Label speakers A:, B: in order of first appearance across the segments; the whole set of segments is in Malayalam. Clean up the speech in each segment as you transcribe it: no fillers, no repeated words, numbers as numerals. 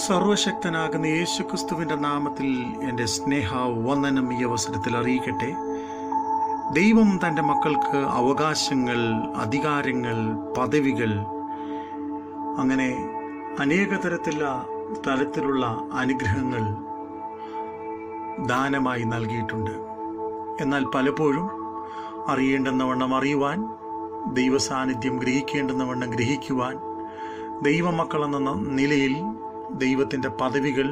A: സർവശക്തനാകുന്ന യേശുക്രിസ്തുവിൻ്റെ നാമത്തിൽ എൻ്റെ സ്നേഹവന്ദനം ഈ അവസരത്തിൽ അറിയിക്കട്ടെ. ദൈവം തൻ്റെ മക്കൾക്ക് അവകാശങ്ങൾ, അധികാരങ്ങൾ, പദവികൾ, അങ്ങനെ അനേക തരത്തിലുള്ള അനുഗ്രഹങ്ങൾ ദാനമായി നൽകിയിട്ടുണ്ട്. എന്നാൽ പലപ്പോഴും അറിയേണ്ടുന്നവണ്ണം അറിയുവാൻ, ദൈവസാന്നിധ്യം ഗ്രഹിക്കേണ്ടുന്നവണ്ണം ഗ്രഹിക്കുവാൻ, ദൈവമക്കളെന്ന നിലയിൽ ദൈവത്തിൻ്റെ പദവികൾ,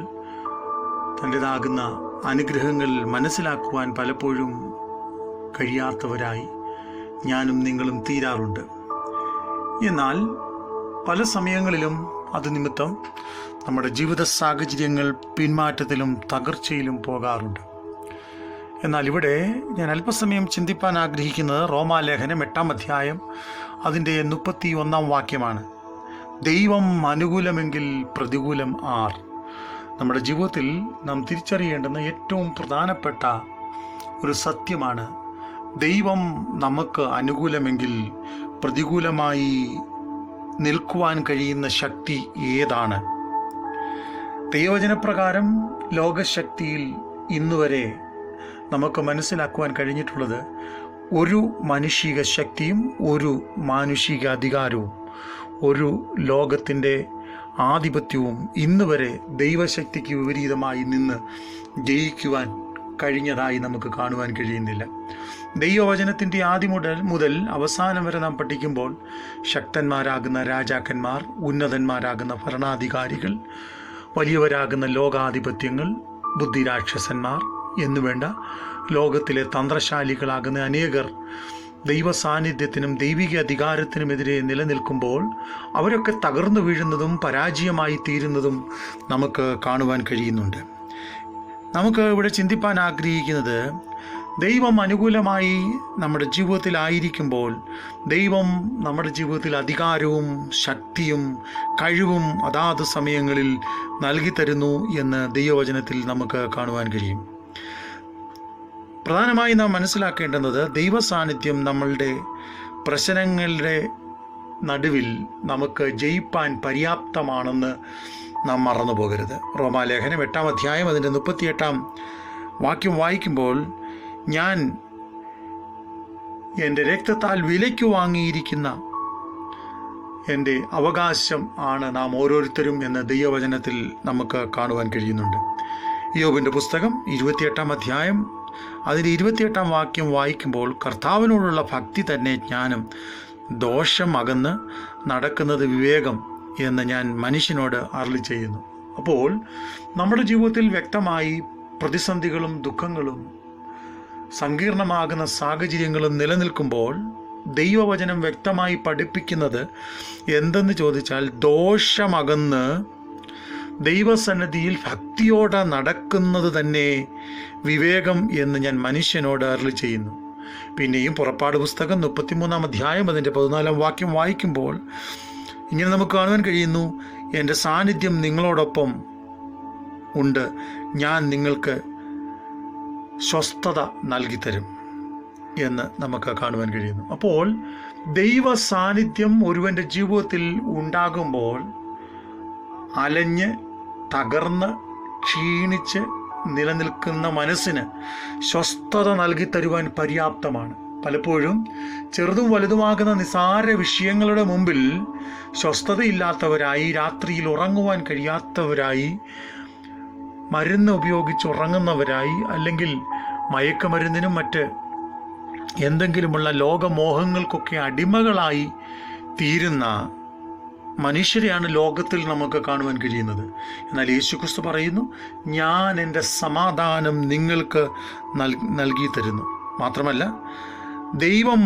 A: തൻ്റെതാകുന്ന അനുഗ്രഹങ്ങൾ മനസ്സിലാക്കുവാൻ പലപ്പോഴും കഴിയാത്തവരായി ഞാനും നിങ്ങളും തീരാറുണ്ട്. എന്നാൽ പല സമയങ്ങളിലും അത് നിമിത്തം നമ്മുടെ ജീവിത സാഹചര്യങ്ങൾ പിന്മാറ്റത്തിലും തകർച്ചയിലും പോകാറുണ്ട്. എന്നാൽ ഇവിടെ ഞാൻ അല്പസമയം ചിന്തിപ്പാൻ ആഗ്രഹിക്കുന്നത് റോമാലേഖനം 8-ാം അധ്യായം അതിൻ്റെ 31-ാം വാക്യമാണ്. ദൈവം അനുകൂലമെങ്കിൽ പ്രതികൂലം ആർ. നമ്മുടെ ജീവിതത്തിൽ നാം തിരിച്ചറിയേണ്ടുന്ന ഏറ്റവും പ്രധാനപ്പെട്ട ഒരു സത്യമാണ്, ദൈവം നമുക്ക് അനുകൂലമെങ്കിൽ പ്രതികൂലമായി നിൽക്കുവാൻ കഴിയുന്ന ശക്തി ഏതാണ്? ദൈവവചനപ്രകാരം ലോകശക്തിയിൽ ഇന്നുവരെ നമുക്ക് മനസ്സിലാക്കുവാൻ കഴിഞ്ഞിട്ടുള്ളത് ഒരു മാനുഷിക ശക്തിയും ഒരു മാനുഷിക അധികാരവും ഒരു ലോകത്തിൻ്റെ ആധിപത്യവും ഇന്ന് വരെ ദൈവശക്തിക്ക് വിപരീതമായി നിന്ന് ജയിക്കുവാൻ കഴിഞ്ഞതായി നമുക്ക് കാണുവാൻ കഴിയുന്നില്ല. ദൈവവചനത്തിൻ്റെ ആദ്യം മുതൽ അവസാനം വരെ നാം പഠിക്കുമ്പോൾ ശക്തന്മാരാകുന്ന രാജാക്കന്മാർ, ഉന്നതന്മാരാകുന്ന ഭരണാധികാരികൾ, വലിയവരാകുന്ന ലോകാധിപത്യങ്ങൾ, ബുദ്ധിരാക്ഷസന്മാർ എന്നുവേണ്ട ലോകത്തിലെ തന്ത്രശാലികളാകുന്ന അനേകർ ദൈവ സാന്നിധ്യത്തിനും ദൈവിക അധികാരത്തിനുമെതിരെ നിലനിൽക്കുമ്പോൾ അവരൊക്കെ തകർന്നു വീഴുന്നതും പരാജയമായി തീരുന്നതും നമുക്ക് കാണുവാൻ കഴിയുന്നുണ്ട്. നമുക്ക് ഇവിടെ ചിന്തിപ്പാൻ ആഗ്രഹിക്കുന്നത്, ദൈവം അനുകൂലമായി നമ്മുടെ ജീവിതത്തിലായിരിക്കുമ്പോൾ ദൈവം നമ്മുടെ ജീവിതത്തിൽ അധികാരവും ശക്തിയും കഴിവും അതാത് സമയങ്ങളിൽ നൽകി തരുന്നു എന്ന് ദൈവവചനത്തിൽ നമുക്ക് കാണുവാൻ കഴിയും. പ്രധാനമായി നാം മനസ്സിലാക്കേണ്ടുന്നത്, ദൈവ സാന്നിധ്യം നമ്മളുടെ പ്രശ്നങ്ങളുടെ നടുവിൽ നമുക്ക് ജയിപ്പാൻ പര്യാപ്തമാണെന്ന് നാം മറന്നു പോകരുത്. റോമാലേഖനം 8-ാം അധ്യായം അതിൻ്റെ 38-ാം വാക്യം വായിക്കുമ്പോൾ, ഞാൻ എൻ്റെ രക്തത്താൽ വിലയ്ക്ക് വാങ്ങിയിരിക്കുന്ന എൻ്റെ അവകാശം ആണ് നാം ഓരോരുത്തരും എന്ന് ദൈവവചനത്തിൽ നമുക്ക് കാണുവാൻ കഴിയുന്നുണ്ട്. യോബിൻ്റെ പുസ്തകം 28-ാം അധ്യായം അതിൻ്റെ 28-ാം വാക്യം വായിക്കുമ്പോൾ, കർത്താവിനോടുള്ള ഭക്തി തന്നെ ജ്ഞാനം, ദോഷം അകന്ന് നടക്കുന്നത് വിവേകം എന്ന് ഞാൻ മനുഷ്യനോട് അരുളി ചെയ്യുന്നു. അപ്പോൾ നമ്മുടെ ജീവിതത്തിൽ വ്യക്തമായി പ്രതിസന്ധികളും ദുഃഖങ്ങളും സങ്കീർണമാകുന്ന സാഹചര്യങ്ങളും നിലനിൽക്കുമ്പോൾ ദൈവവചനം വ്യക്തമായി പഠിപ്പിക്കുന്നത് എന്തെന്ന് ചോദിച്ചാൽ, ദോഷമകന്ന് ദൈവസന്നിധിയിൽ ഭക്തിയോടെ നടക്കുന്നത് തന്നെ വിവേകം എന്ന് ഞാൻ മനുഷ്യനോട് അരുളി ചെയ്യുന്നു. പിന്നെയും പുറപ്പാട് പുസ്തകം 33-ാം അധ്യായം അതിൻ്റെ 14-ാം വാക്യം വായിക്കുമ്പോൾ ഇങ്ങനെ നമുക്ക് കാണുവാൻ കഴിയുന്നു, എൻ്റെ സാന്നിധ്യം നിങ്ങളോടൊപ്പം ഉണ്ട്, ഞാൻ നിങ്ങൾക്ക് സ്വസ്ഥത നൽകിത്തരും എന്ന് നമുക്ക് കാണുവാൻ കഴിയുന്നു. അപ്പോൾ ദൈവ സാന്നിധ്യം ഒരുവൻ്റെ ജീവിതത്തിൽ ഉണ്ടാകുമ്പോൾ അലഞ്ഞ് തകർന്ന് ക്ഷീണിച്ച് നിലനിൽക്കുന്ന മനസ്സിന് സ്വസ്ഥത നൽകി തരുവാൻ പര്യാപ്തമാണ്. പലപ്പോഴും ചെറുതും വലുതുമാകുന്ന നിസാര വിഷയങ്ങളുടെ മുമ്പിൽ സ്വസ്ഥതയില്ലാത്തവരായി, രാത്രിയിൽ ഉറങ്ങുവാൻ കഴിയാത്തവരായി, മരുന്ന് ഉപയോഗിച്ച് ഉറങ്ങുന്നവരായി, അല്ലെങ്കിൽ മയക്കുമരുന്നിനും മറ്റ് എന്തെങ്കിലുമുള്ള ലോകമോഹങ്ങൾക്കൊക്കെ അടിമകളായി തീരുന്ന മനുഷ്യരെയാണ് ലോകത്തിൽ നമുക്ക് കാണുവാൻ കഴിയുന്നത്. എന്നാൽ യേശുക്രിസ്തു പറയുന്നു, ഞാൻ എൻ്റെ സമാധാനം നിങ്ങൾക്ക് നൽകി തരുന്നു. മാത്രമല്ല, ദൈവം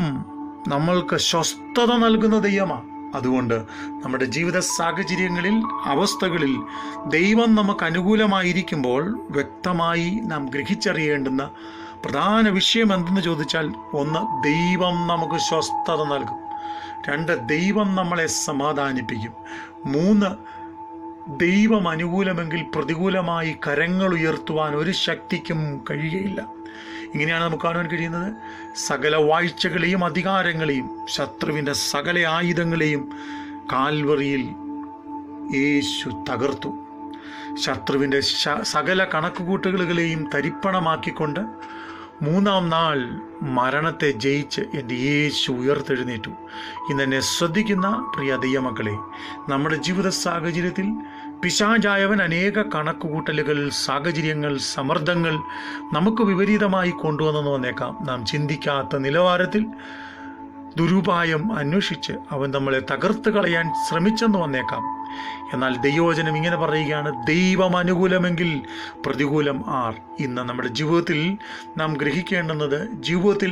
A: നമ്മൾക്ക് സ്വസ്ഥത നൽകുന്ന ദൈവമാണ്. അതുകൊണ്ട് നമ്മുടെ ജീവിത സാഹചര്യങ്ങളിൽ, അവസ്ഥകളിൽ ദൈവം നമുക്ക് അനുകൂലമായിരിക്കുമ്പോൾ വ്യക്തമായി നാം ഗ്രഹിച്ചറിയേണ്ടുന്ന പ്രധാന വിഷയം എന്തെന്ന് ചോദിച്ചാൽ, 1, ദൈവം നമുക്ക് സ്വസ്ഥത നൽകും. 2, ദൈവം നമ്മളെ സമാധാനിപ്പിക്കും. 3, ദൈവം അനുകൂലമെങ്കിൽ പ്രതികൂലമായി കരങ്ങൾ ഉയർത്തുവാൻ ഒരു ശക്തിക്കും കഴിയുകയില്ല. ഇങ്ങനെയാണ് നമുക്ക് കാണുവാൻ കഴിയുന്നത്. സകല വാഴ്ചകളെയും അധികാരങ്ങളെയും ശത്രുവിൻ്റെ സകല ആയുധങ്ങളെയും കാൽവറിയിൽ യേശു തകർത്തു. ശത്രുവിൻ്റെ സകല കണക്കുകൂട്ടലുകളെയും തരിപ്പണമാക്കിക്കൊണ്ട് മൂന്നാം നാൾ മരണത്തെ ജയിച്ച് എൻ്റെ യേശു ഉയർത്തെഴുന്നേറ്റു. ഇന്നെന്നെ ശ്രദ്ധിക്കുന്ന പ്രിയ ദൈവമക്കളെ, നമ്മുടെ ജീവിത സാഹചര്യത്തിൽ പിശാചായവൻ അനേക കണക്കുകൂട്ടലുകൾ, സാഹചര്യങ്ങൾ, സമ്മർദ്ദങ്ങൾ നമുക്ക് വിപരീതമായി കൊണ്ടുവന്നെന്ന് വന്നേക്കാം. നാം ചിന്തിക്കാത്ത നിലവാരത്തിൽ ദുരുപായം അന്വേഷിച്ച് അവൻ നമ്മളെ തകർത്ത് കളയാൻ ശ്രമിച്ചെന്ന് വന്നേക്കാം. എന്നാൽ ദൈവവചനം ഇങ്ങനെ പറയുകയാണ്, ദൈവം അനുകൂലമെങ്കിൽ പ്രതികൂലം ആർ. ഇന്ന് നമ്മുടെ ജീവിതത്തിൽ നാം ഗ്രഹിക്കേണ്ടുന്നത്, ജീവിതത്തിൽ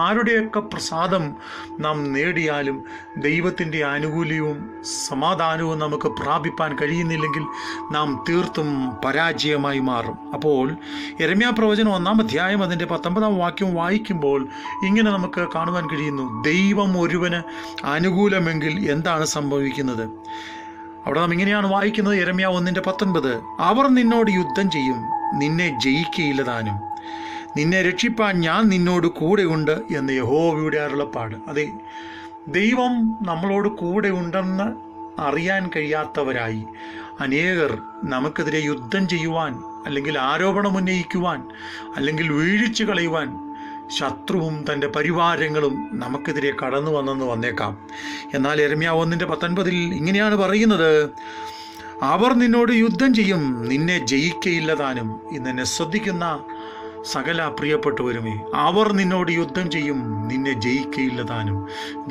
A: ആരുടെയൊക്കെ പ്രസാദം നാം നേടിയാലും ദൈവത്തിൻ്റെ ആനുകൂല്യവും സമാധാനവും നമുക്ക് പ്രാപിപ്പാൻ കഴിയുന്നില്ലെങ്കിൽ നാം തീർത്തും പരാജയമായി മാറും. അപ്പോൾ യെരമ്യാ പ്രവചനം 1-ാം അധ്യായം അതിൻ്റെ 19-ാം വാക്യം വായിക്കുമ്പോൾ ഇങ്ങനെ നമുക്ക് കാണുവാൻ കഴിയുന്നു, ദൈവം ഒരുവന് അനുകൂലമെങ്കിൽ എന്താണ് സംഭവിക്കുന്നത്? അവിടെ നാം ഇങ്ങനെയാണ് വായിക്കുന്നത്, യെരമ്യാ 1:19, അവർ നിന്നോട് യുദ്ധം ചെയ്യും, നിന്നെ ജയിക്കയില്ല താനും, നിന്നെ രക്ഷിപ്പാൻ ഞാൻ നിന്നോട് കൂടെയുണ്ട് എന്ന് യഹോവയുടെ അരുളപ്പാട്. അതെ, ദൈവം നമ്മളോട് കൂടെ ഉണ്ടെന്ന് അറിയാൻ കഴിയാത്തവരായി അനേകർ നമുക്കെതിരെ യുദ്ധം ചെയ്യുവാൻ, അല്ലെങ്കിൽ ആരോപണം ഉന്നയിക്കുവാൻ, അല്ലെങ്കിൽ വീഴിച്ചു കളയുവാൻ ശത്രുവും തൻ്റെ പരിവാരങ്ങളും നമുക്കെതിരെ കടന്നു വന്നെന്ന് വന്നേക്കാം. എന്നാൽ യെരമ്യാ 1:19 ഇങ്ങനെയാണ് പറയുന്നത്, അവർ നിന്നോട് യുദ്ധം ചെയ്യും, നിന്നെ ജയിക്കയില്ല താനും. ഇന്നെന്നെ ശ്രദ്ധിക്കുന്ന സകല പ്രിയപ്പെട്ടവരുമേ, അവർ നിന്നോട് യുദ്ധം ചെയ്യും, നിന്നെ ജയിക്കയില്ല താനും.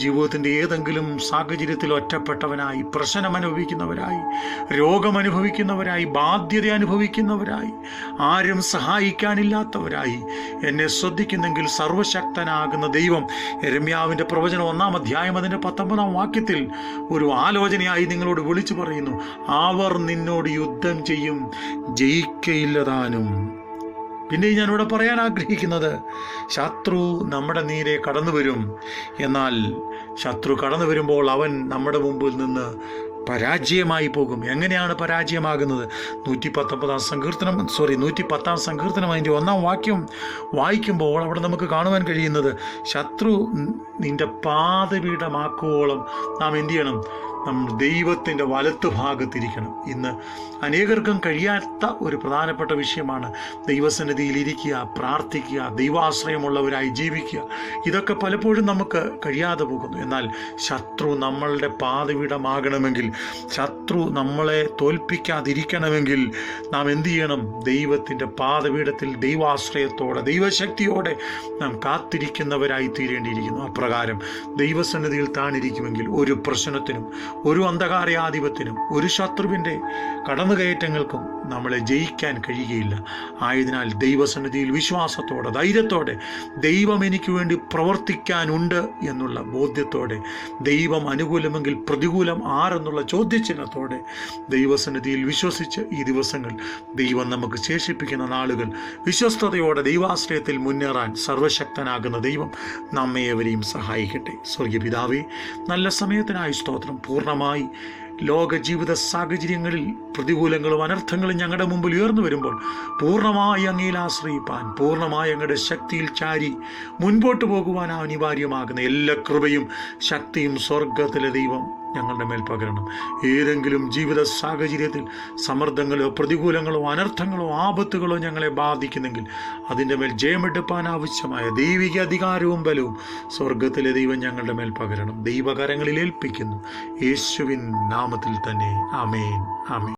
A: ജീവിതത്തിൻ്റെ ഏതെങ്കിലും സാഹചര്യത്തിൽ ഒറ്റപ്പെട്ടവനായി, പ്രശ്നം അനുഭവിക്കുന്നവരായി, രോഗമനുഭവിക്കുന്നവരായി, ബാധ്യത അനുഭവിക്കുന്നവരായി, ആരും സഹായിക്കാനില്ലാത്തവരായി എന്നെ ശ്രദ്ധിക്കുന്നെങ്കിൽ സർവശക്തനാകുന്ന ദൈവം യെരമ്യാവിൻ്റെ പ്രവചനം 1-ാം അധ്യായം അതിൻ്റെ 19-ാം വാക്യത്തിൽ ഒരു ആലോചനയായി നിങ്ങളോട് വിളിച്ചു പറയുന്നു, അവർ നിന്നോട് യുദ്ധം ചെയ്യും, ജയിക്കയില്ല താനും. പിന്നെ ഞാനിവിടെ പറയാൻ ആഗ്രഹിക്കുന്നത്, ശത്രു നമ്മുടെ നേരെ കടന്നു വരും. എന്നാൽ ശത്രു കടന്നു വരുമ്പോൾ അവൻ നമ്മുടെ മുമ്പിൽ നിന്ന് പരാജയമായി പോകും. എങ്ങനെയാണ് പരാജയമാകുന്നത്? 110-ാം സങ്കീർത്തനം അതിൻ്റെ 1-ാം വാക്യം വായിക്കുമ്പോൾ അവിടെ നമുക്ക് കാണുവാൻ കഴിയുന്നത്, ശത്രു നിന്റെ പാദപീഠമാക്കുവോളം നാം എന്ത് ചെയ്യണം? നാം ദൈവത്തിൻ്റെ വലത്ത് ഭാഗത്തിരിക്കണം. ഇന്ന് അനേകർക്കും കഴിയാത്ത ഒരു പ്രധാനപ്പെട്ട വിഷയമാണ് ദൈവസന്നിധിയിൽ ഇരിക്കുക, പ്രാർത്ഥിക്കുക, ദൈവാശ്രയമുള്ളവരായി ജീവിക്കുക. ഇതൊക്കെ പലപ്പോഴും നമുക്ക് കഴിയാതെ പോകുന്നു. എന്നാൽ ശത്രു നമ്മളുടെ പാദപീഠമാകണമെങ്കിൽ, ശത്രു നമ്മളെ തോൽപ്പിക്കാതിരിക്കണമെങ്കിൽ നാം എന്ത് ചെയ്യണം? ദൈവത്തിൻ്റെ പാദപീഠത്തിൽ ദൈവാശ്രയത്തോടെ, ദൈവശക്തിയോടെ നാം കാത്തിരിക്കുന്നവരായി തീരേണ്ടിയിരിക്കുന്നു. അപ്രകാരം ദൈവസന്നിധിയിൽ താണിരിക്കുമെങ്കിൽ ഒരു പ്രശ്നത്തിനും, ഒരു അന്ധകാരാധിപത്യത്തിനും, ഒരു ശത്രുവിൻ്റെ കടന്നുകയറ്റങ്ങൾക്കും നമ്മളെ ജയിക്കാൻ കഴിയുകയില്ല. ആയതിനാൽ ദൈവസന്നിധിയിൽ വിശ്വാസത്തോടെ, ധൈര്യത്തോടെ, ദൈവം എനിക്ക് വേണ്ടി പ്രവർത്തിക്കാനുണ്ട് എന്നുള്ള ബോധ്യത്തോടെ, ദൈവം അനുകൂലമെങ്കിൽ പ്രതികൂലം ആരെന്നുള്ള ചോദ്യചിഹ്നത്തോടെ ദൈവസന്നിധിയിൽ വിശ്വസിച്ച് ഈ ദിവസങ്ങൾ ദൈവം നമുക്ക് ശേഷിപ്പിക്കുന്ന നാളുകൾ വിശ്വസ്തയോടെ ദൈവാശ്രയത്തിൽ മുന്നേറാൻ സർവശക്തനാകുന്ന ദൈവം നമ്മെ ഏവരെയും സഹായിക്കട്ടെ. സ്വർഗീയ പിതാവേ, നല്ല സമയത്തിനായി സ്തോത്രം. പൂർണ്ണമായി ലോക ജീവിത സാഹചര്യങ്ങളിൽ പ്രതികൂലങ്ങളും അനർത്ഥങ്ങളും ഞങ്ങളുടെ മുമ്പിൽ ഉയർന്നു വരുമ്പോൾ പൂർണ്ണമായി അങ്ങയിൽ ആശ്രയിപ്പാൻ, പൂർണ്ണമായി അങ്ങയുടെ ശക്തിയിൽ ചാരി മുൻപോട്ട് പോകുവാൻ അനിവാര്യമാകുന്ന എല്ലാ കൃപയും ശക്തിയും സ്വർഗത്തിലെ ദൈവം ഞങ്ങളുടെ മേൽ പകരണം. ഏതെങ്കിലും ജീവിത സാഹചര്യത്തിൽ സമ്മർദ്ദങ്ങളോ പ്രതികൂലങ്ങളോ അനർത്ഥങ്ങളോ ആപത്തുകളോ ഞങ്ങളെ ബാധിക്കുന്നെങ്കിൽ അതിൻ്റെ മേൽ ജയമെടുപ്പാൻ ആവശ്യമായ ദൈവിക അധികാരവും ബലവും സ്വർഗത്തിലെ ദൈവം ഞങ്ങളുടെ മേൽ പകരണം. ദൈവകരങ്ങളിൽ ഏൽപ്പിക്കുന്നു, യേശുവിൻ നാമത്തിൽ തന്നെ. ആമേൻ, ആമേൻ.